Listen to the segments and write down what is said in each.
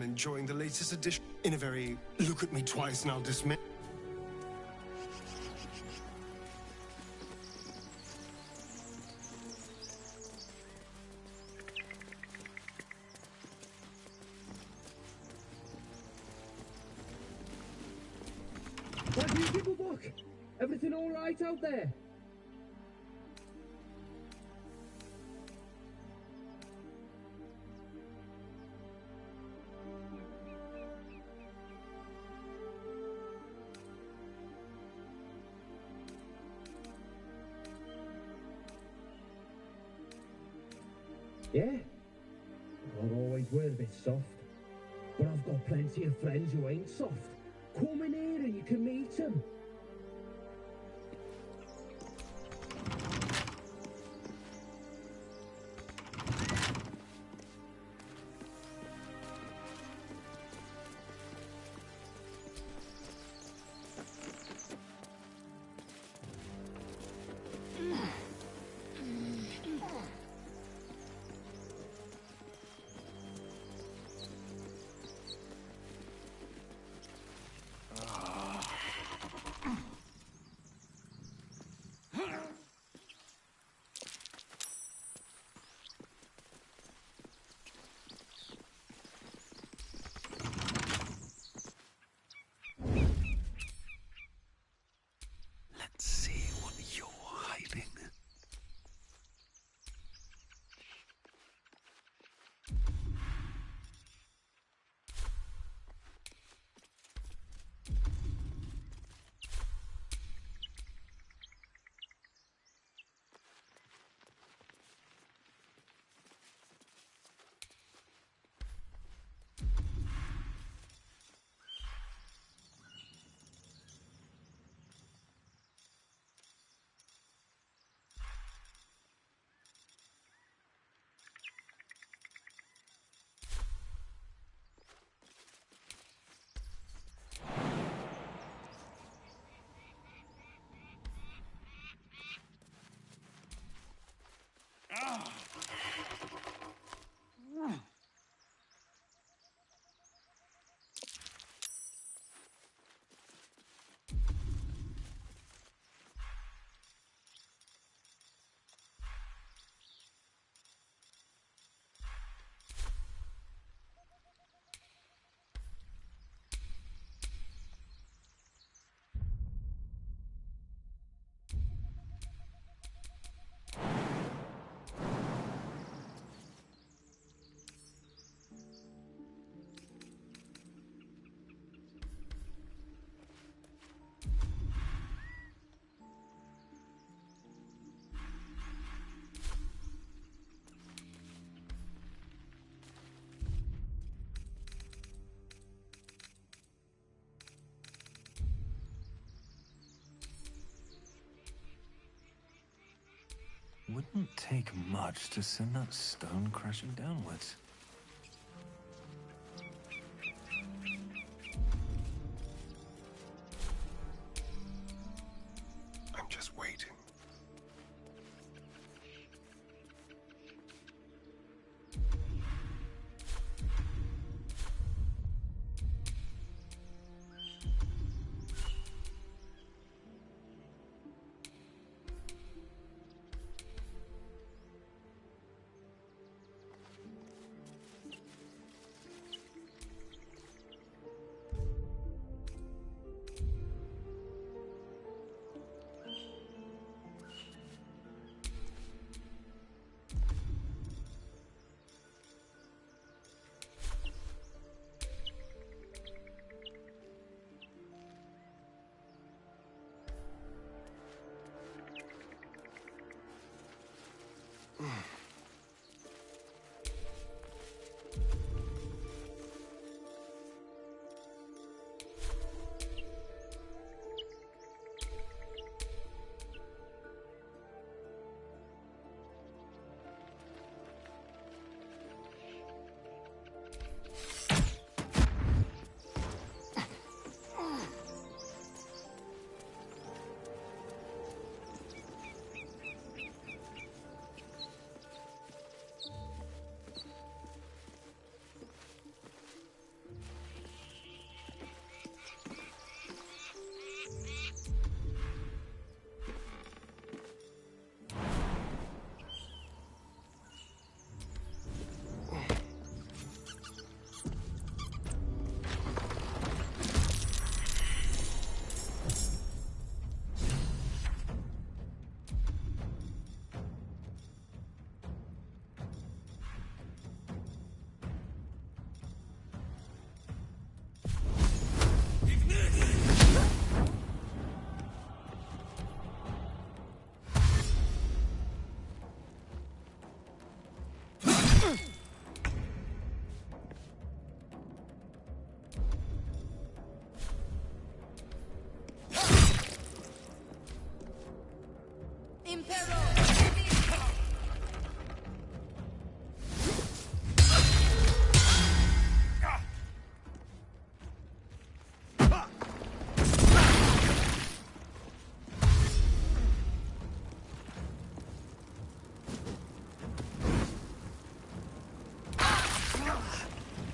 am enjoying the latest edition in a very look at me twice and I'll dismiss. What do you give a book? Everything all right out there? Yeah? I'll always wear a bit soft, but I've got plenty of friends who ain't soft. Come in here and you can meet them. Let's see what you're hiding. Wouldn't take much to send that stone crashing downwards. I'm just waiting.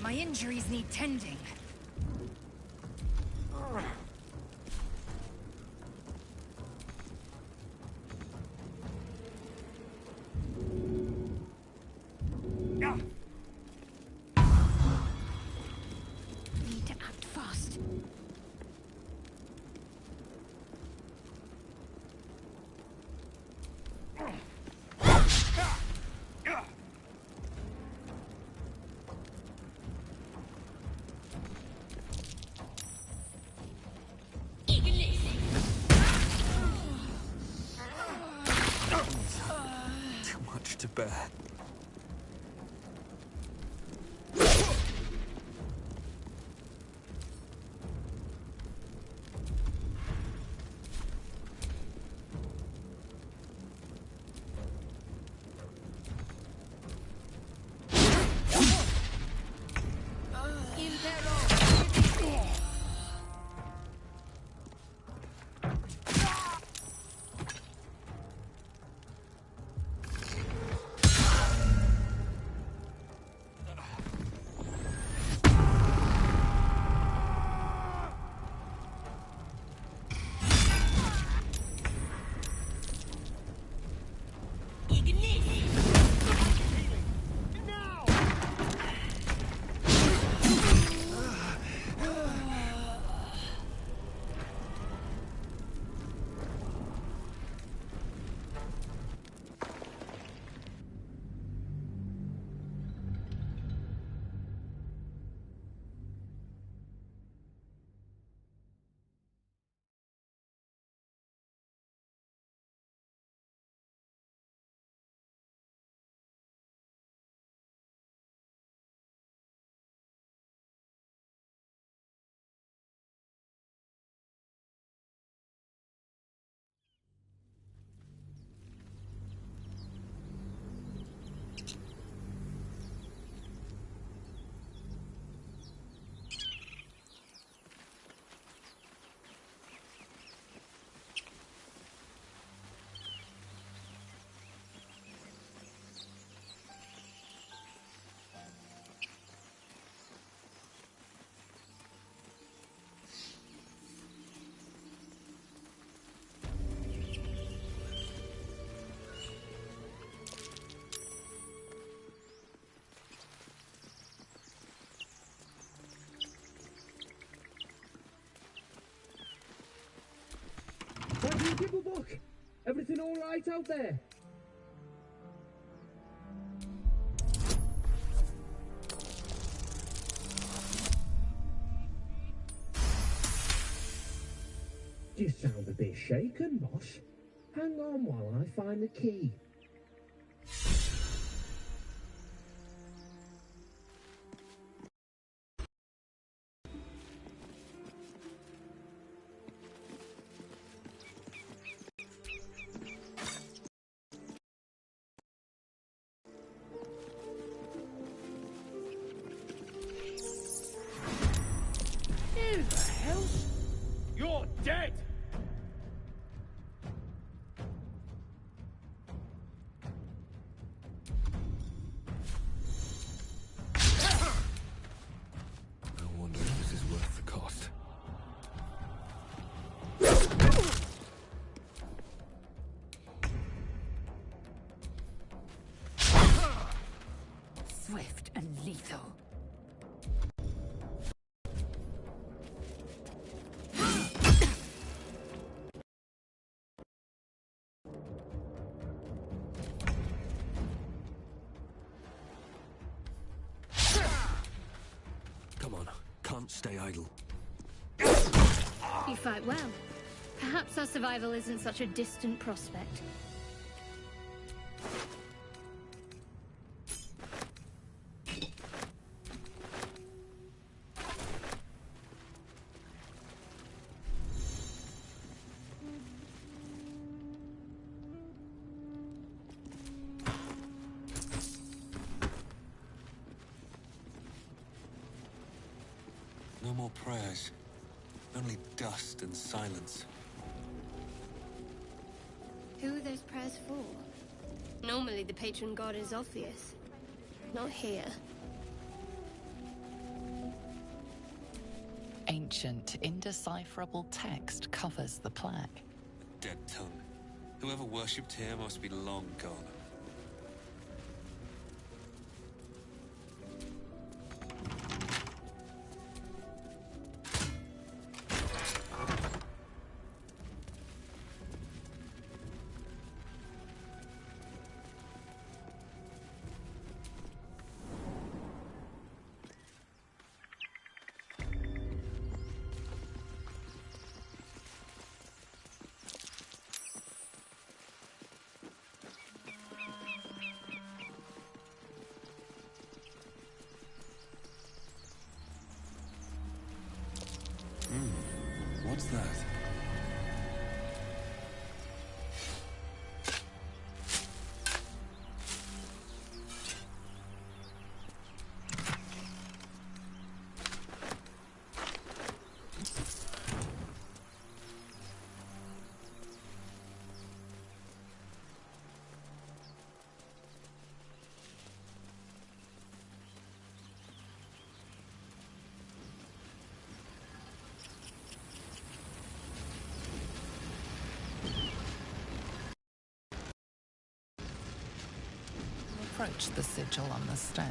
My injuries need tending. Need to act fast. Too much to bear. Thank you, Gibblebuck. Everything all right out there? You sound a bit shaken, boss. Hang on while I find the key. In the hell? You're dead! No wonder this is worth the cost. Swift and lethal. Come on, can't stay idle. You fight well. Perhaps our survival isn't such a distant prospect. more prayers. Only dust and silence. Who are those prayers for? Normally the patron god is obvious. Not here. Ancient, indecipherable text covers the plaque. Dead tongue. Whoever worshipped here must be long gone. What's that? Approach the sigil on the stone.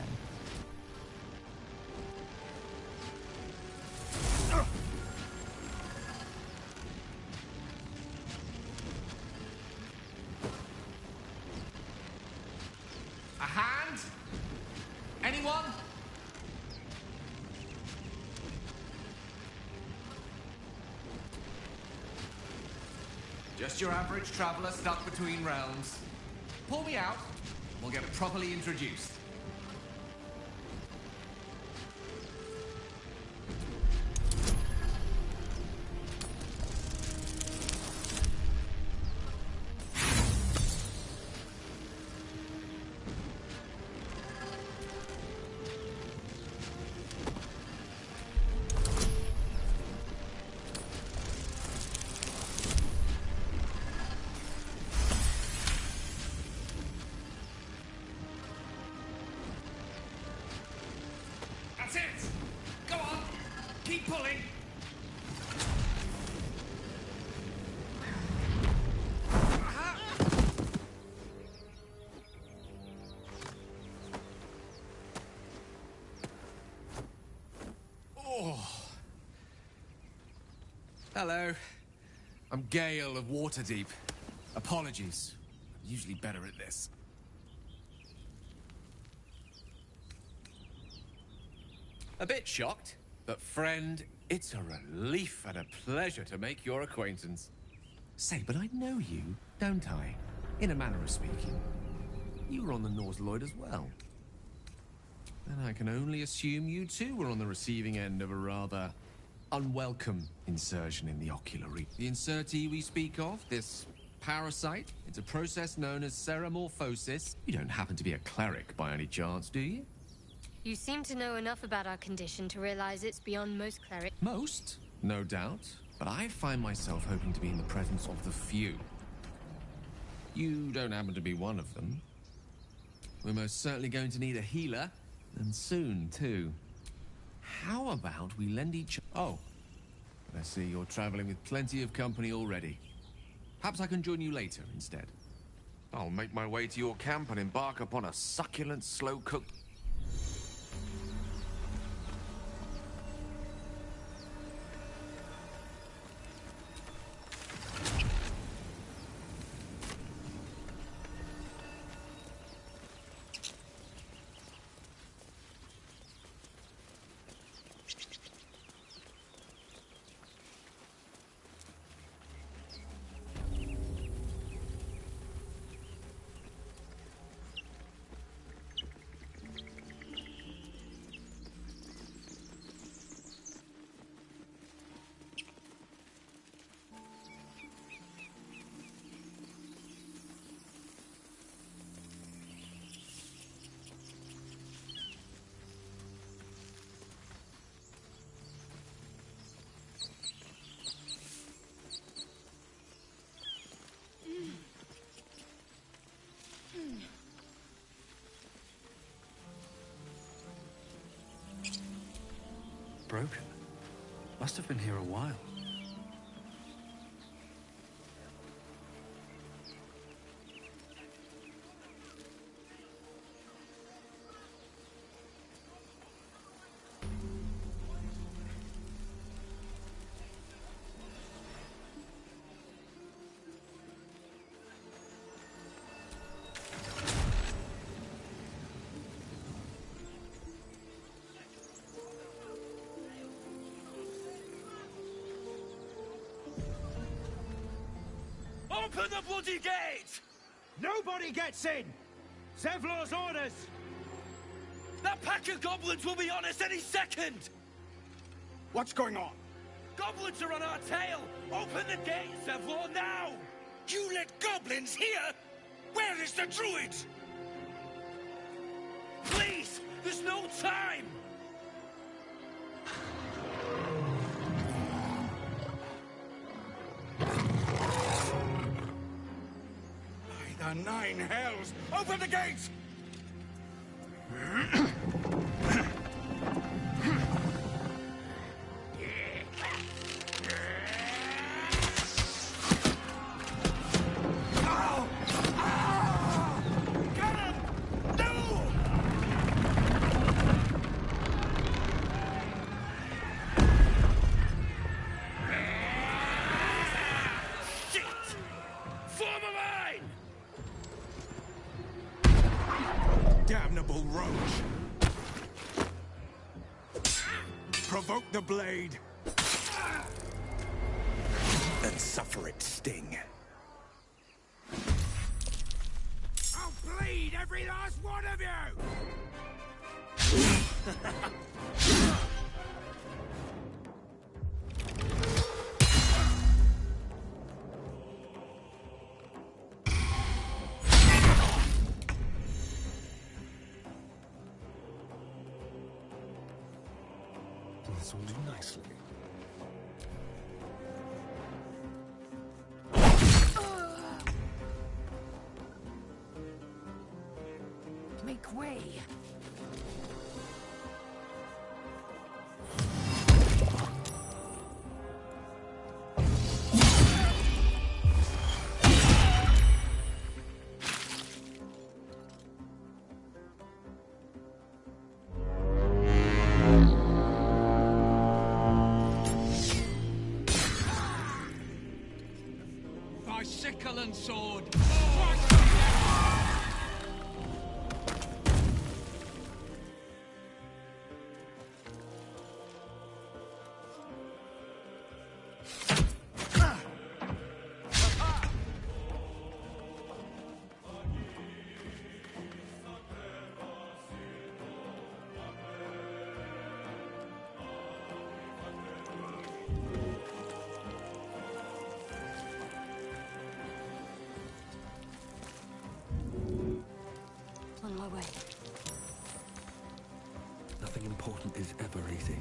A hand? Anyone? Just your average traveler stuck between realms. Pull me out. We'll get properly introduced. That's it! Go on! Keep pulling! Oh. Hello. I'm Gale of Waterdeep. Apologies. I'm usually better at this. A bit shocked, but friend, it's a relief and a pleasure to make your acquaintance. Say, but I know you, don't I? In a manner of speaking. You were on the Norse Lloyd as well. And I can only assume you too were on the receiving end of a rather unwelcome insertion in the ocular region. The insertee we speak of, this parasite, it's a process known as ceramorphosis. You don't happen to be a cleric by any chance, do you? You seem to know enough about our condition to realize it's beyond most clerics. Most, no doubt, but I find myself hoping to be in the presence of the few. You don't happen to be one of them. We're most certainly going to need a healer, and soon, too. How about we lend each... Oh, I see you're traveling with plenty of company already. Perhaps I can join you later instead. I'll make my way to your camp and embark upon a succulent, slow-cooked... broken. Must have been here a while. Open the bloody gate! Nobody gets in! Zevlor's orders! That pack of goblins will be on us any second! What's going on? Goblins are on our tail! Open the gate, Zevlor, now! You let goblins here? Where is the druid? Please! There's no time! By the nine hells! Open the gates! Damnable roach! Provoke the blade! And suffer its sting. I'll bleed every last one of you! This will do nicely. Make way. By sickle and sword! On my way. Nothing important is ever easy.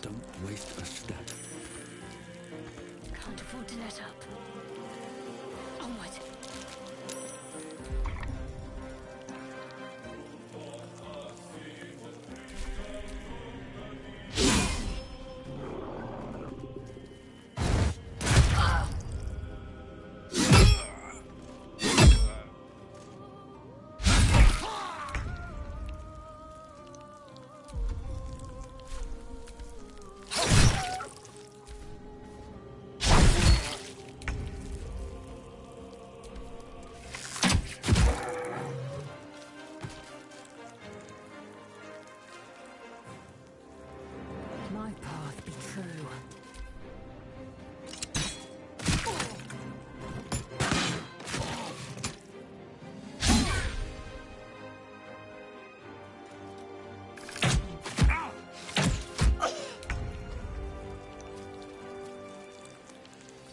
Don't waste a step. Can't afford to let up. Onward. My path be true.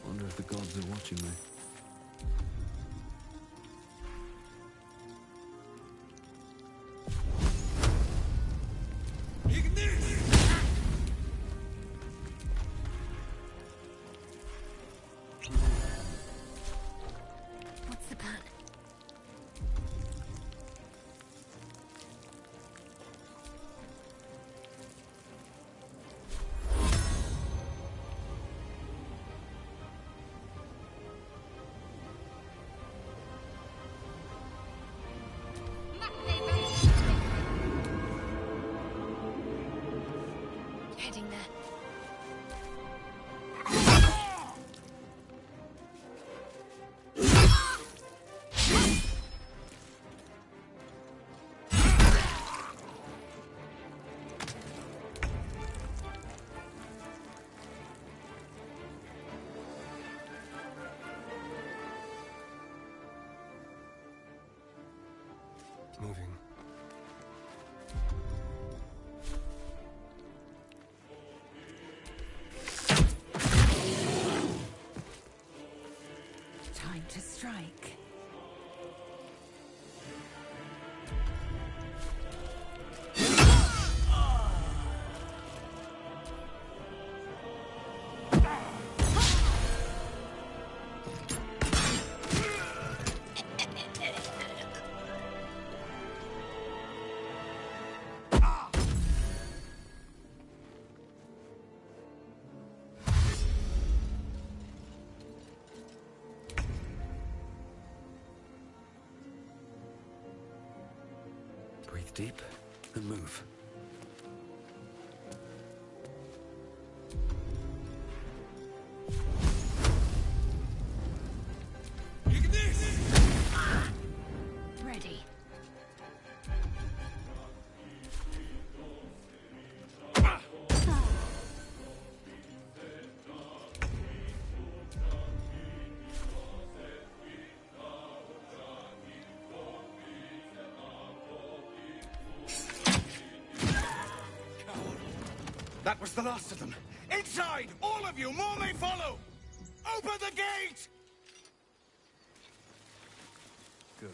Wonder if the gods are watching me. What's the plan? Heading there. Moving. Time to strike. Breathe deep and move. Ready. That was the last of them. Inside! All of you! More may follow! Open the gate! Good.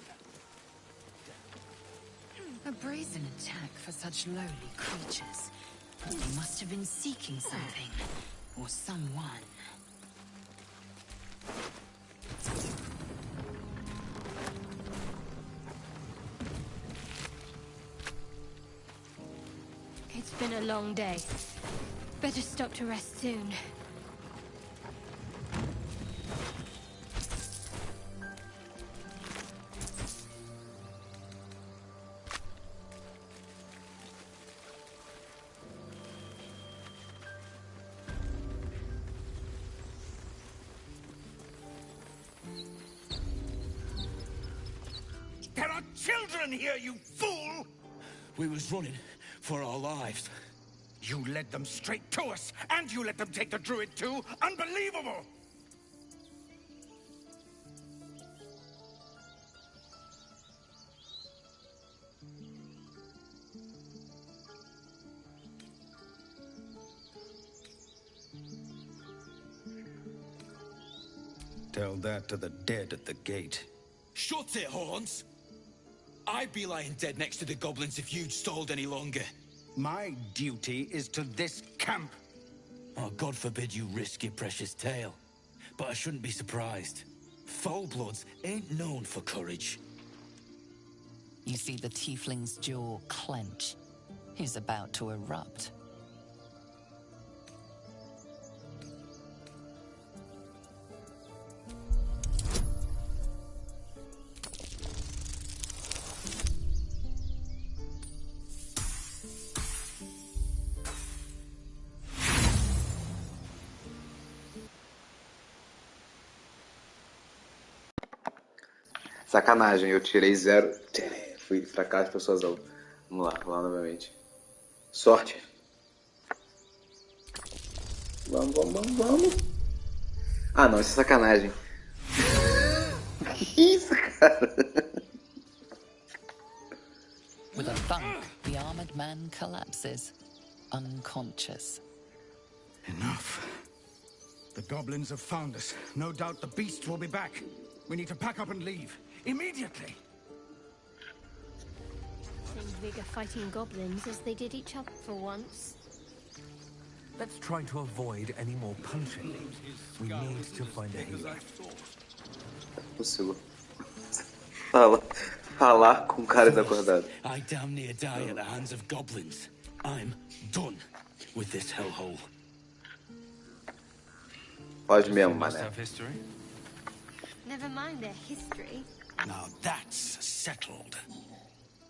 A brazen attack for such lowly creatures. They must have been seeking something. Or someone. It's been a long day. Better stop to rest soon. There are children here, you fool! We was running for our lives. You led them straight to us, and you let them take the druid too? Unbelievable! Tell that to the dead at the gate. Shut it, Horns! I'd be lying dead next to the goblins if you'd stalled any longer. My duty is to this camp. Oh, God forbid you risk your precious tail. But I shouldn't be surprised. Foulbloods ain't known for courage. You see the tiefling's jaw clench. He's about to erupt. Sacanagem, eu tirei 0. Fui fracasso de persuasão. Vamos lá novamente. Sorte. Vamos. Ah, não, isso é sacanagem. Que isso, cara? With a thunk, the armored man collapses, unconscious. Enough. The goblins have found us. No doubt the beasts will be back. We need to pack up and leave. Immediately! Seemed bigger fighting goblins as they did each other for once. Let's try to avoid any more punching. We need to find a healer. Possível. Falar com o cara desacordado. I damn near die at the hands of goblins. I'm done with this hellhole. Pode mesmo, mané. Never mind their history. Now that's settled.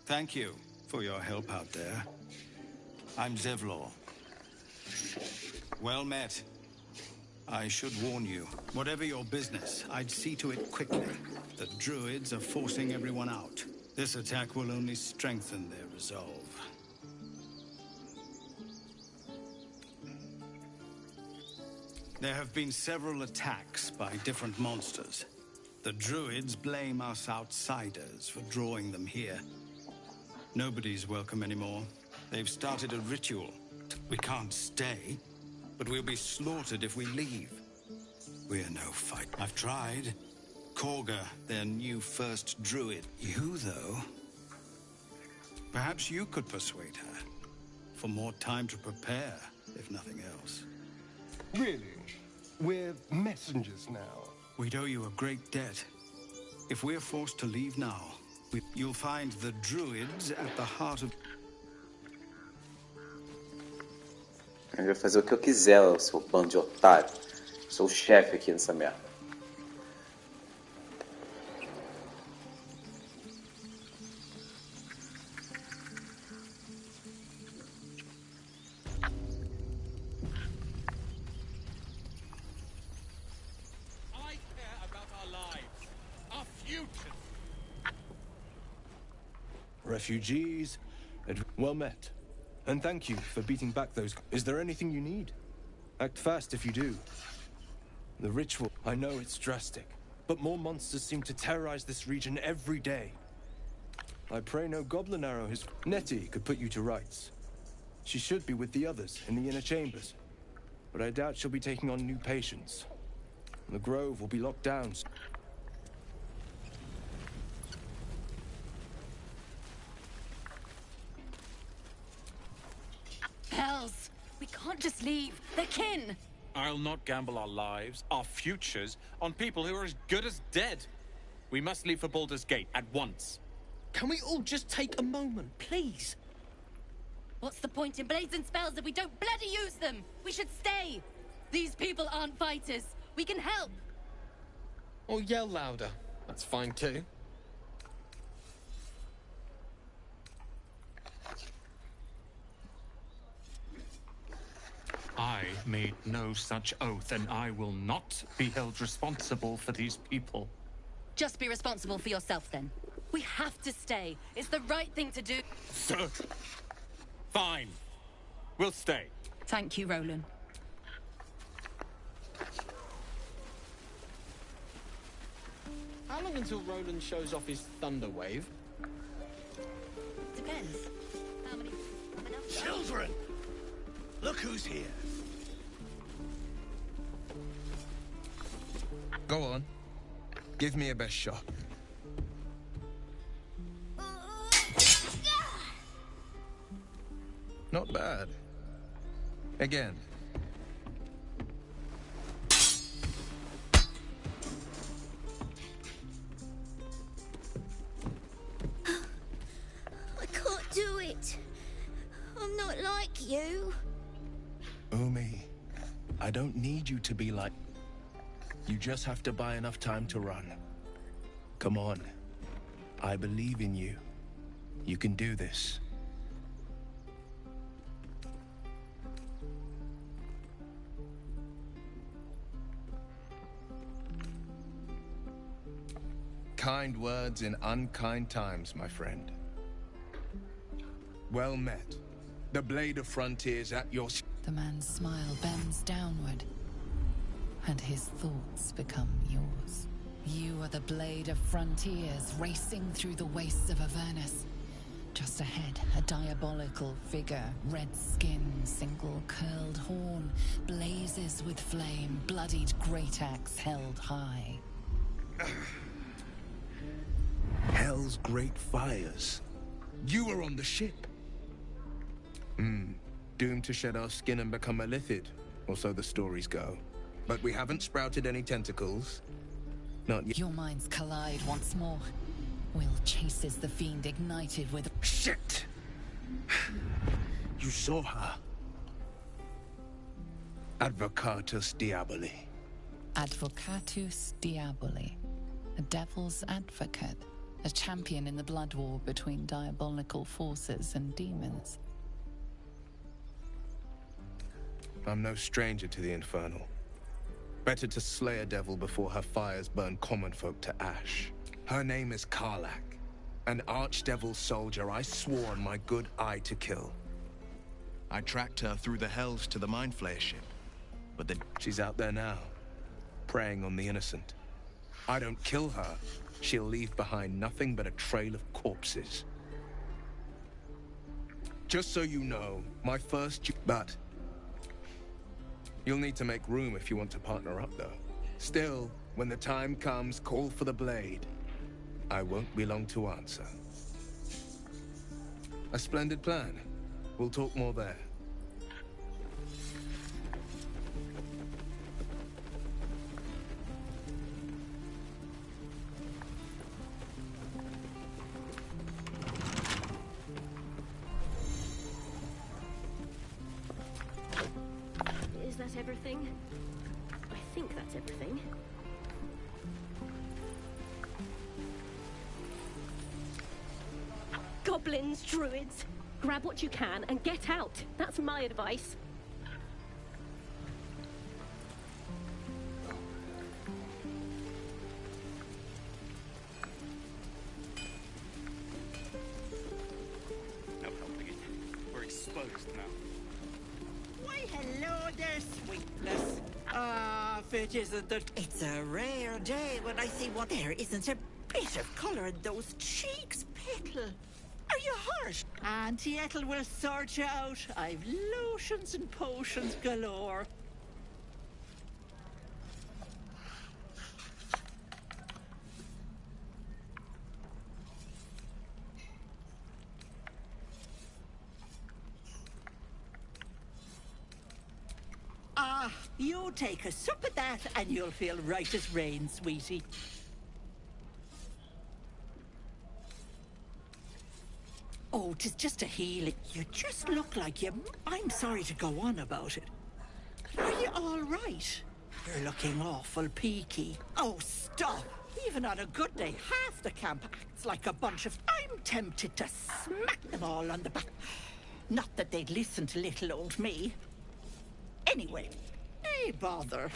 Thank you for your help out there. I'm Zevlor. Well met. I should warn you, whatever your business, I'd see to it quickly. The druids are forcing everyone out. This attack will only strengthen their resolve. There have been several attacks by different monsters. The druids blame us outsiders for drawing them here. Nobody's welcome anymore. They've started a ritual. We can't stay, but we'll be slaughtered if we leave. We're no fight. I've tried. Korga, their new first druid. You, though? Perhaps you could persuade her. For more time to prepare, if nothing else. Really? We're messengers now. We'd owe you a great debt. If we're forced to leave now, you'll find the druids at the heart of... Eu vou fazer o que eu quiser, seu bando de otário. Sou o chefe aqui nessa merda. Refugees, well met. And thank you for beating back those... Is there anything you need? Act fast if you do. The ritual, I know it's drastic, but more monsters seem to terrorize this region every day. I pray no goblin arrow has... Nettie could put you to rights. She should be with the others in the inner chambers, but I doubt she'll be taking on new patients. The grove will be locked down. Hells! We can't just leave. They're kin! I'll not gamble our lives, our futures, on people who are as good as dead. We must leave for Baldur's Gate at once. Can we all just take a moment, please? What's the point in blades and spells if we don't bloody use them? We should stay! These people aren't fighters. We can help! Or yell louder. That's fine too. I made no such oath, and I will not be held responsible for these people. Just be responsible for yourself, then. We have to stay. It's the right thing to do. So, fine. We'll stay. Thank you, Roland. How long until Roland shows off his thunder wave? Depends. How many... Children! Look who's here. Go on. Give me a best shot. Not bad. Again. I'm not like you. Umi, I don't need you to be like... You just have to buy enough time to run. Come on. I believe in you. You can do this. Kind words in unkind times, my friend. Well met. The Blade of Frontiers at your... The man's smile bends downward, and his thoughts become yours. You are the Blade of Frontiers, racing through the wastes of Avernus. Just ahead, a diabolical figure, red skin, single curled horn, blazes with flame, bloodied great axe held high. Hell's great fires. You were on the ship. Doomed to shed our skin and become a lithid, or so the stories go. But we haven't sprouted any tentacles. Not yet. Your minds collide once more. Will chases the fiend ignited with... Shit! You saw her. Advocatus Diaboli. Advocatus Diaboli. A devil's advocate. A champion in the blood war between diabolical forces and demons. I'm no stranger to the Infernal. Better to slay a devil before her fires burn common folk to ash. Her name is Karlach, an archdevil soldier I swore on my good eye to kill. I tracked her through the Hells to the Mind Flayer ship, but then... She's out there now, preying on the innocent. I don't kill her, she'll leave behind nothing but a trail of corpses. Just so you know, my first... But... You'll need to make room if you want to partner up, though. Still, when the time comes, call for the blade. I won't be long to answer. A splendid plan. We'll talk more there. Is that everything? I think that's everything. Goblins, druids, grab what you can and get out. That's my advice. No helping it. We're exposed now. Why, hello there, sweetness. Ah, if it isn't that... It's a rare day when I see what there isn't a bit of colour in those cheeks, Petal. Are you hurt? Auntie Ethel will sort you out. I've lotions and potions galore. Ah, you take a sup of that and you'll feel right as rain, sweetie. Oh, 'tis just a healing. You just look like you... I'm sorry to go on about it. Are you all right? You're looking awful peaky. Oh, stop. Even on a good day, half the camp acts like a bunch of... I'm tempted to smack them all on the back. Not that they'd listen to little old me. Anyway, nay bother.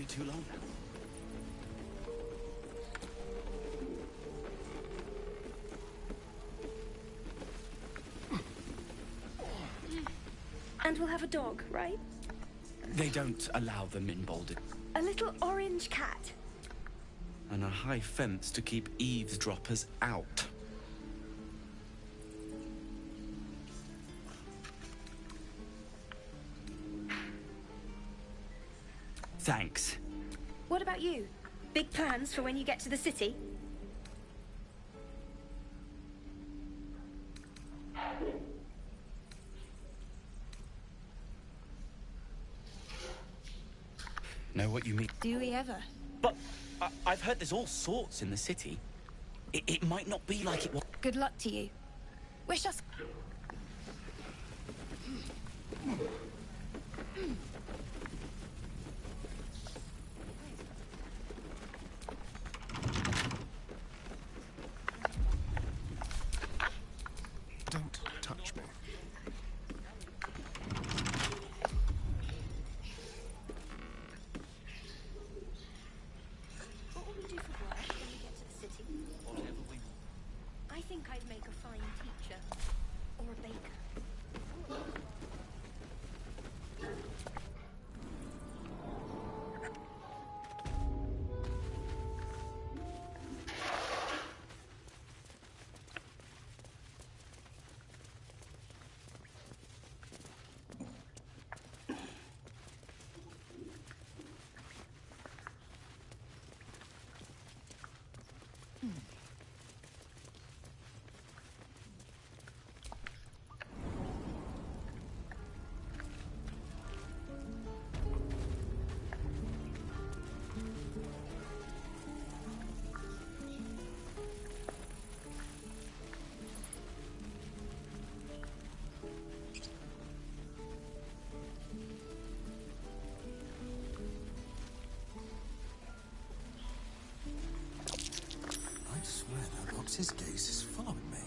be too long. And we'll have a dog, right? They don't allow them in Boulder. A little orange cat. And a high fence to keep eavesdroppers out. Thanks. What about you? Big plans for when you get to the city? Know what you mean? Do we ever? But I've heard there's all sorts in the city. It might not be like it was. Good luck to you. Wish us... Don't touch me. What will we do for work when we get to the city? Whatever we... I think I'd make a fine teacher. Or a baker. I swear that Rox's gaze is following me.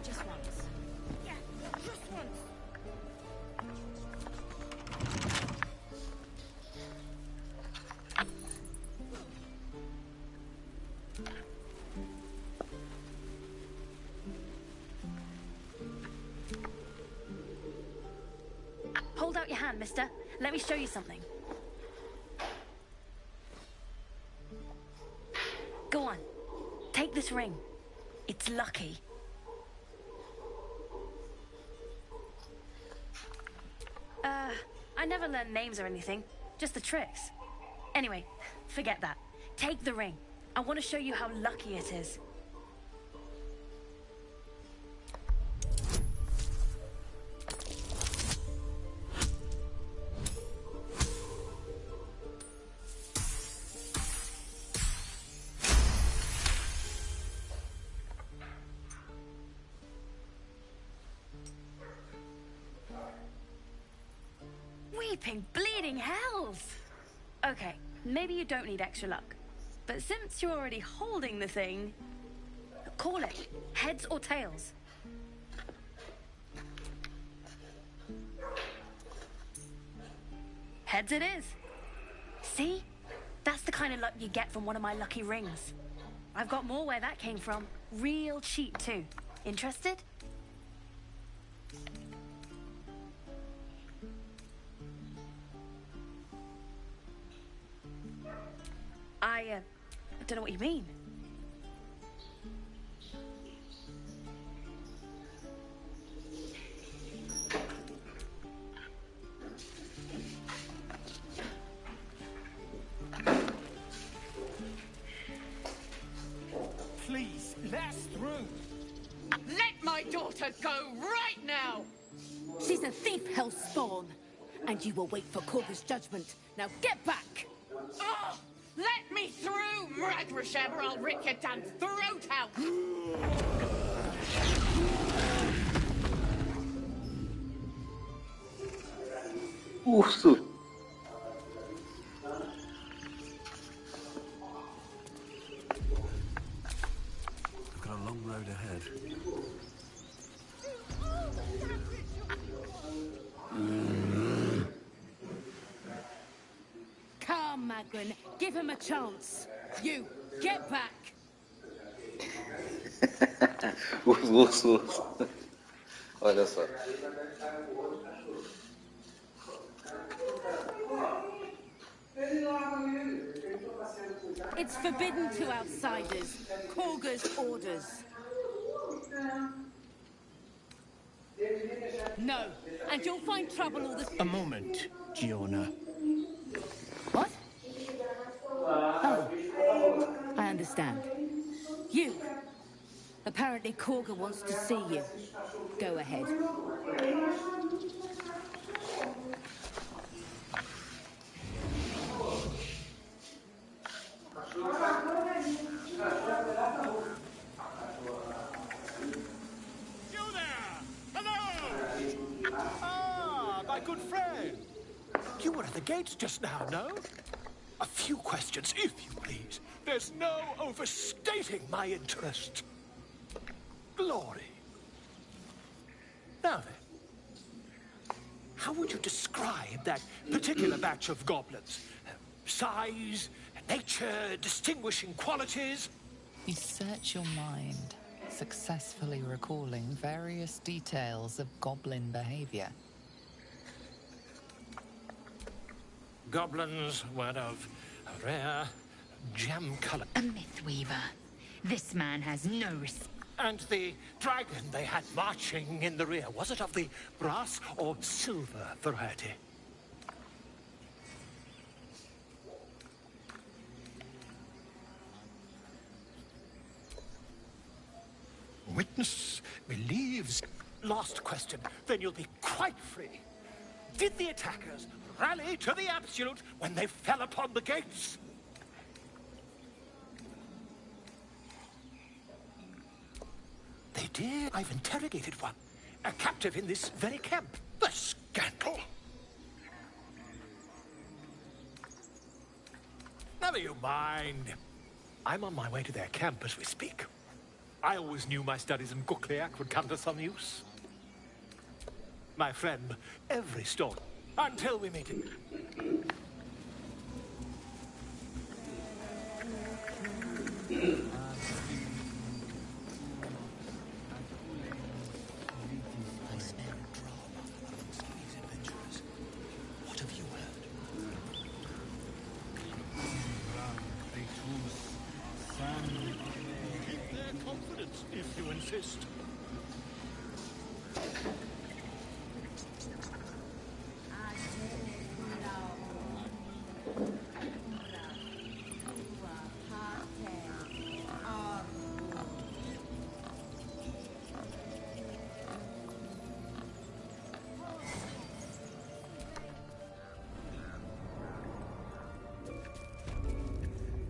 Just once. Yeah, just once. Hold out your hand, mister. Let me show you something. Go on. Take this ring. It's lucky. I never learned names or anything. Just the tricks. Anyway, forget that. Take the ring. I want to show you how lucky it is. Weeping bleeding hells! Okay, maybe you don't need extra luck. But since you're already holding the thing, call it heads or tails. Heads it is. See? That's the kind of luck you get from one of my lucky rings. I've got more where that came from. Real cheap too. Interested? I don't know what you mean. Please, let us through. Let my daughter go right now! She's a thief, Hellspawn. And you will wait for Korva's judgment. Now get back! Oh, let me through, Mragrashem, or I'll rip your damn throat out! Urso. I've got a long road ahead. Dragon, give him a chance. You, get back! Os ursos. Olha só. It's forbidden to outsiders. Korga's orders. No, and you'll find trouble all the... A moment, Giona. What? Oh, I understand. You. Apparently Korga wants to see you. Go ahead. My good friend. You were at the gates just now, no? A few questions, if you please. There's no overstating my interest. Glory. Now then, how would you describe that particular batch of goblins? Size, nature, distinguishing qualities? You search your mind, successfully recalling various details of goblin behavior. Goblins were of a rare gem color. A Mythweaver. This man has no respect. And the dragon they had marching in the rear, was it of the brass or silver variety? Witness believes. Last question, then you'll be quite free. Did the attackers rally to the absolute when they fell upon the gates? They did. I've interrogated one. A captive in this very camp. The scandal! Never you mind. I'm on my way to their camp as we speak. I always knew my studies in Gukliak would come to some use. My friend, every stone. Until we meet again. What have you heard? Keep their confidence, if you insist.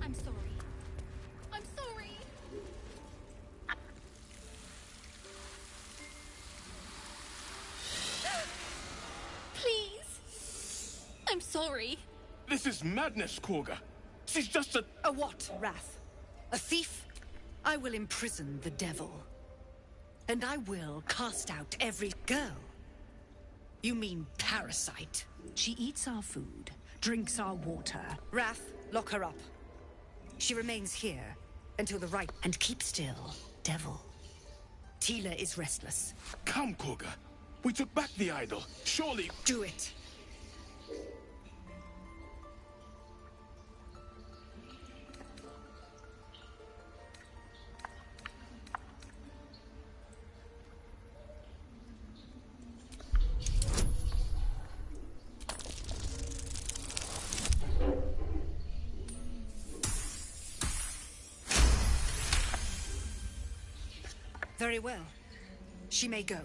I'm sorry. I'm sorry. Please. I'm sorry. This is madness, Korga. She's just a... A what, Wrath? A thief? I will imprison the devil. And I will cast out every girl. You mean parasite? She eats our food, drinks our water. Wrath, lock her up. She remains here until the right... And keep still, devil. Tila is restless. Come, Korga. We took back the idol. Surely... Do it. Very well. She may go.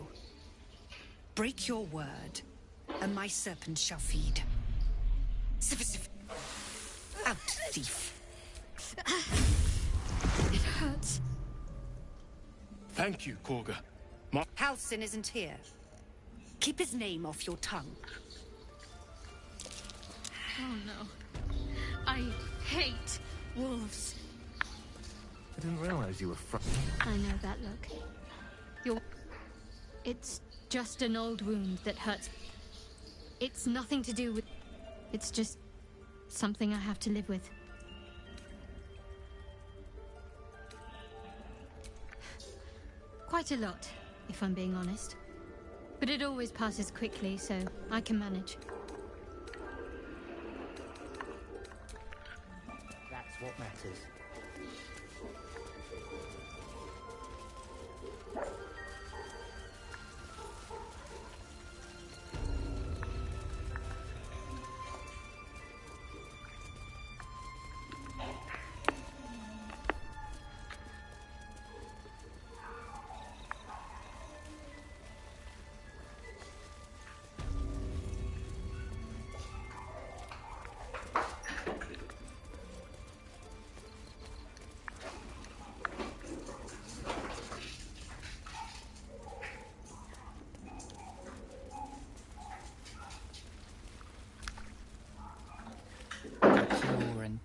Break your word, and my serpent shall feed. Out, thief. It hurts. Thank you, Korga. Halsin isn't here. Keep his name off your tongue. Oh no. I hate wolves. I didn't realize you were I know that look. It's just an old wound that hurts. It's nothing to do with... It's just something I have to live with. Quite a lot, if I'm being honest. But it always passes quickly, so I can manage. That's what matters.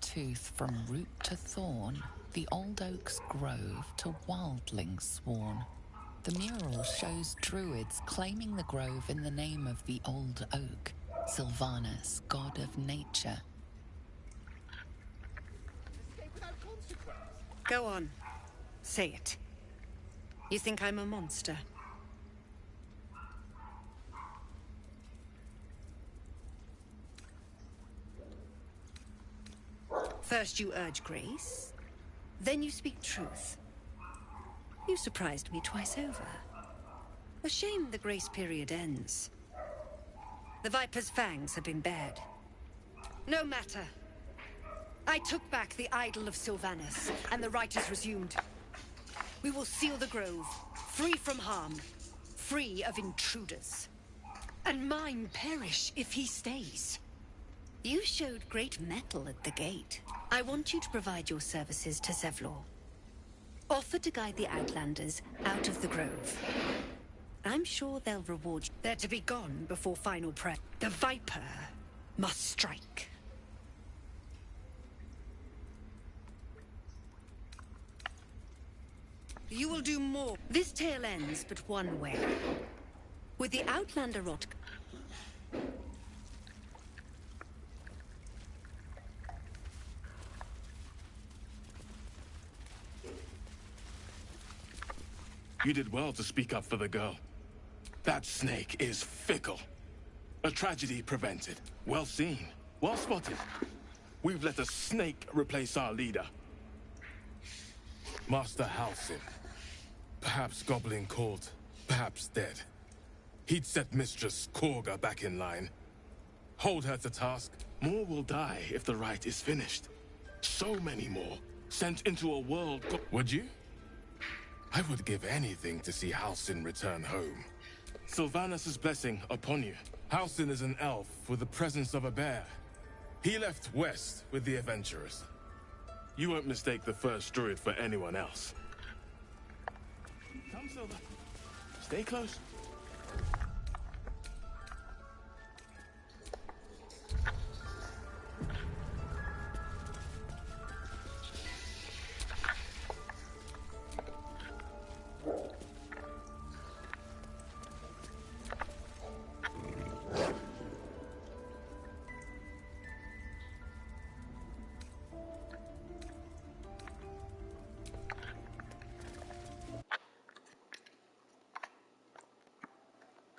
Tooth from root to thorn, the old oak's grove to wildlings sworn. The mural shows druids claiming the grove in the name of the old oak, Sylvanas, god of nature. Go on. Say it. You think I'm a monster? First you urge grace, then you speak truth. You surprised me twice over. A shame the grace period ends. The Viper's fangs have been bared. No matter. I took back the idol of Sylvanas, and the rite is resumed. We will seal the grove, free from harm, free of intruders. And mine perish if he stays. You showed great mettle at the gate. I want you to provide your services to Zevlor. Offer to guide the Outlanders out of the grove. I'm sure they'll reward you. They're to be gone before final prep. The Viper must strike. You will do more. This tale ends but one way. With the Outlander rot... You did well to speak up for the girl. That snake is fickle. A tragedy prevented. Well seen. Well spotted. We've let a snake replace our leader. Master Halsin. Perhaps Goblin called, perhaps dead. He'd set Mistress Korga back in line. Hold her to task. More will die if the rite is finished. So many more. Sent into a world... Would you? I would give anything to see Halsin return home. Sylvanas' blessing upon you. Halsin is an elf with the presence of a bear. He left west with the adventurers. You won't mistake the first druid for anyone else. Come, Silva. Stay close.